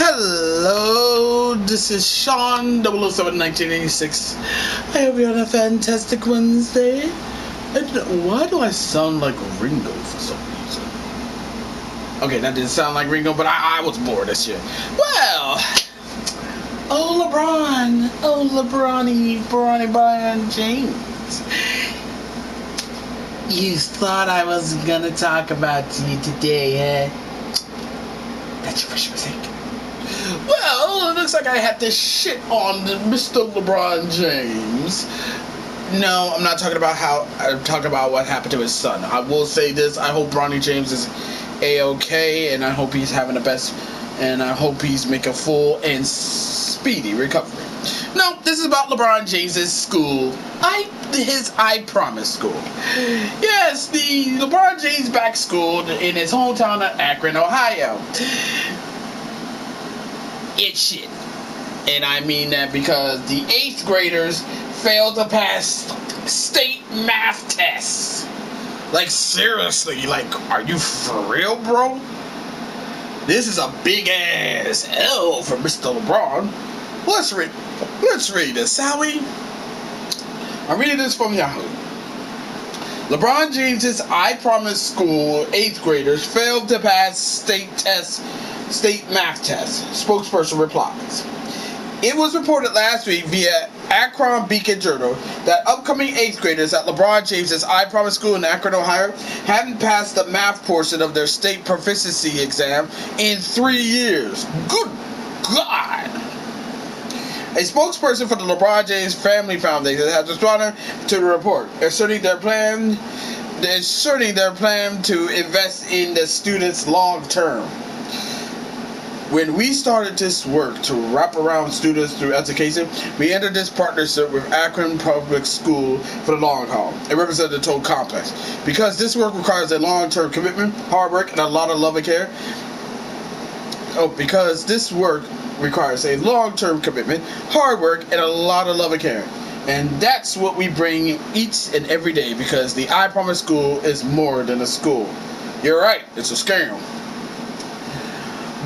Hello, this is Sean 007 1986. I hope you're on a fantastic Wednesday. And why do I sound like Ringo for some reason? Okay, that didn't sound like Ringo, but I was bored this year. Well, LeBron Brian James. You thought I was gonna talk about you today, huh? That's your wish mistake. Well, it looks like I had to shit on Mr. LeBron James. No, I'm not talking about I'm talking about what happened to his son. I will say this: I hope Bronny James is a-okay, and I hope he's having the best, and I hope he's making full and speedy recovery. No, this is about LeBron James's school. His I Promise school. Yes, the LeBron James back school in his hometown of Akron, Ohio. It's shit. And I mean that because the 8th graders failed to pass state math tests. Like, seriously, are you for real, bro? This is a big ass L for Mr. LeBron. Let's read this, shall we? I'm reading this from Yahoo. LeBron James's I Promise school 8th graders failed to pass state math test, spokesperson replies. It was reported last week via Akron Beacon Journal that upcoming 8th graders at LeBron James's I Promise School in Akron, Ohio, hadn't passed the math portion of their state proficiency exam in 3 years. Good God! A spokesperson for the LeBron James Family Foundation has responded to the report, asserting their plan to invest in the students long term. When we started this work to wrap around students through education, we entered this partnership with Akron Public School for the long haul. It represents the total complex. Because this work requires a long-term commitment, hard work, and a lot of love and care. Because this work requires a long-term commitment, hard work, and a lot of love and care. And that's what we bring each and every day, because the I Promise School is more than a school. You're right, it's a scam.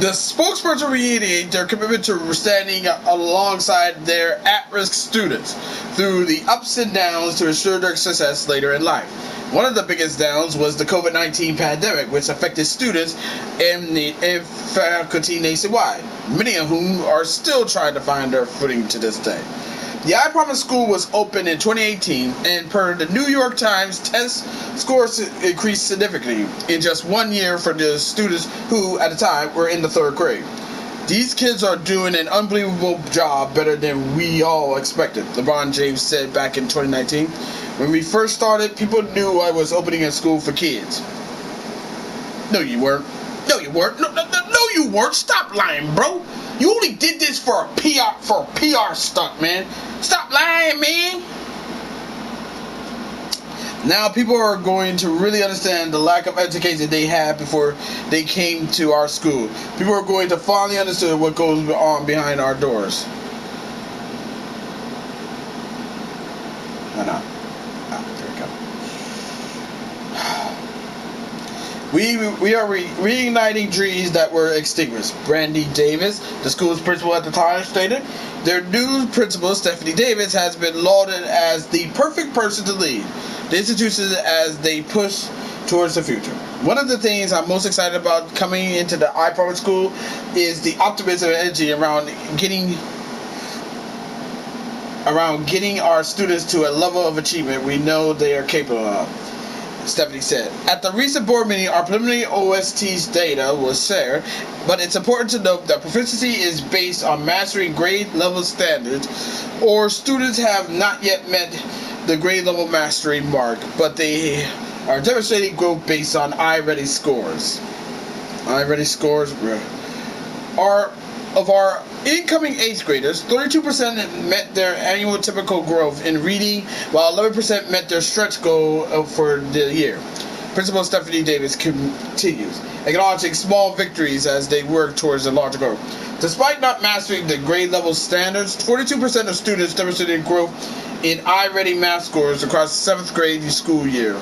The spokesperson reiterated their commitment to standing alongside their at-risk students through the ups and downs to ensure their success later in life. One of the biggest downs was the COVID-19 pandemic, which affected students and faculty nationwide, many of whom are still trying to find their footing to this day. The I Promise School was opened in 2018, and per the New York Times, test scores increased significantly in just 1 year for the students who, at the time, were in the 3rd grade. These kids are doing an unbelievable job, better than we all expected, LeBron James said back in 2019. When we first started, people knew I was opening a school for kids. No, you weren't. No, you weren't. No, you weren't. Stop lying, bro. You only did this for a PR stunt, man. Stop lying, man. Now people are going to really understand the lack of education they had before they came to our school. People are going to finally understand what goes on behind our doors. There we go. We are reigniting dreams that were extinguished. Brandy Davis, the school's principal at the time, stated. Their new principal, Stephanie Davis, has been lauded as the perfect person to lead the institution as they push towards the future. One of the things I'm most excited about coming into the I Promise School is the optimism and energy around getting our students to a level of achievement we know they are capable of. Stephanie said. At the recent board meeting, our preliminary OST's data was shared, but it's important to note that proficiency is based on mastering grade level standards, or students have not yet met the grade level mastery mark, but they are demonstrating growth based on iReady scores. iReady scores of our incoming 8th graders, 32% met their annual typical growth in reading, while 11% met their stretch goal for the year. Principal Stephanie Davis continues, acknowledging small victories as they work towards the larger goal. Despite not mastering the grade level standards, 42% of students demonstrated growth in iReady math scores across the 7th grade school year.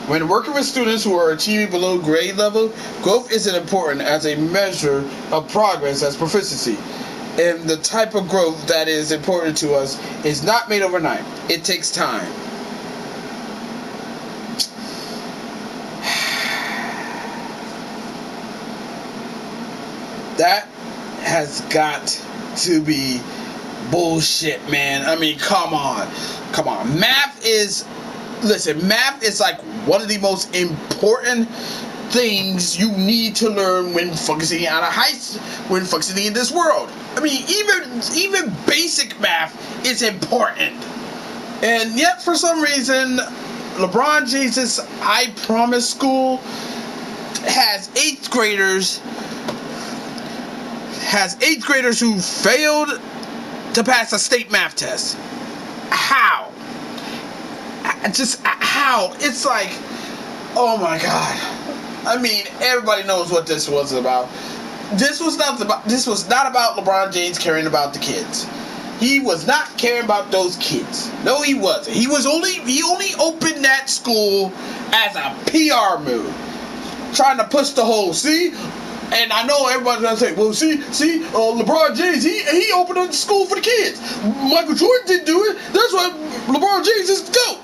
When working with students who are achieving below grade level, growth isn't important as a measure of progress as proficiency. And the type of growth that is important to us is not made overnight. It takes time. That has got to be bullshit, man. I mean, come on. Come on. Math is like one of the most important things you need to learn when functioning out of when functioning in this world. I mean, even basic math is important. And yet, for some reason, LeBron James' I Promise School has eighth graders who failed to pass a state math test. How? Just how? It's like, oh my god. I mean, everybody knows what this was about. This was not about LeBron James caring about the kids. He was not caring about those kids. No, he wasn't. He only opened that school as a PR move, trying to push the whole And I know everybody's gonna say, well, LeBron James, he opened up the school for the kids. Michael Jordan didn't do it. That's why LeBron James is the GOAT.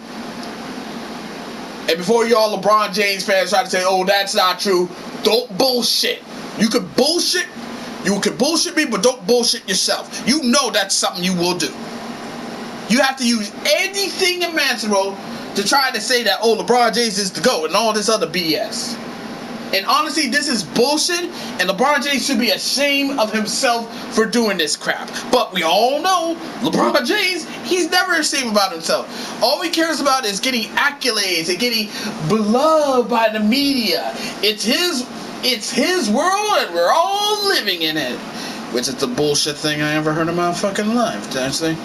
And before y'all LeBron James fans try to say, oh, that's not true, don't bullshit. You can bullshit me, but don't bullshit yourself. You know that's something you will do. You have to use anything imaginable to try to say that, oh, LeBron James is the GOAT and all this other BS. And honestly, this is bullshit, and LeBron James should be ashamed of himself for doing this crap. But we all know LeBron James, he's never ashamed about himself. All he cares about is getting accolades and getting beloved by the media. It's his world, and we're all living in it. Which is the bullshit thing I ever heard in my fucking life, actually.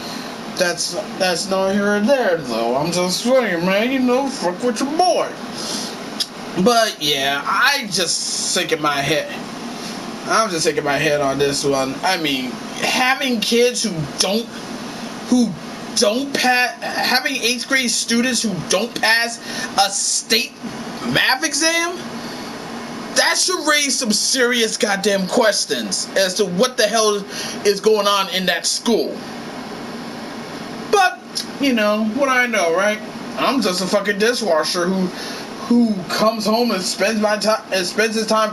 That's not here or there, though. I'm just saying, man, fuck with your boy. But yeah, I'm just shaking my head on this one. I mean, having kids having 8th grade students who don't pass a state math exam, that should raise some serious goddamn questions as to what the hell is going on in that school. But, what I know, right? I'm just a fucking dishwasher who comes home and spends his time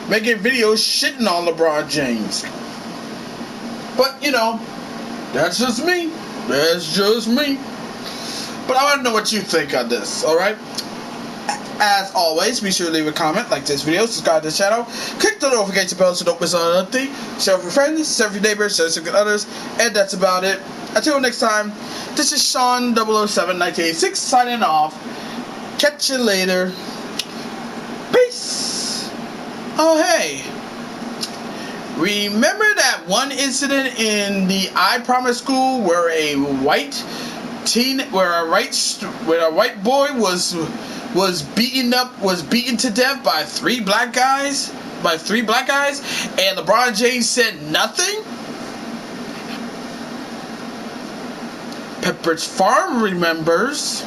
making videos shitting on LeBron James. But that's just me. But I want to know what you think on this. All right. As always, be sure to leave a comment, like this video, subscribe to the channel, click the notification bell so don't miss out on anything. Share with your friends, share with your neighbors, share with others, and that's about it. Until next time, this is Sean 007 1986 signing off. Catch you later. Peace. Oh, hey. Remember that one incident in the I Promise School where a white boy was beaten to death by three black guys, and LeBron James said nothing? Pepperidge Farm remembers.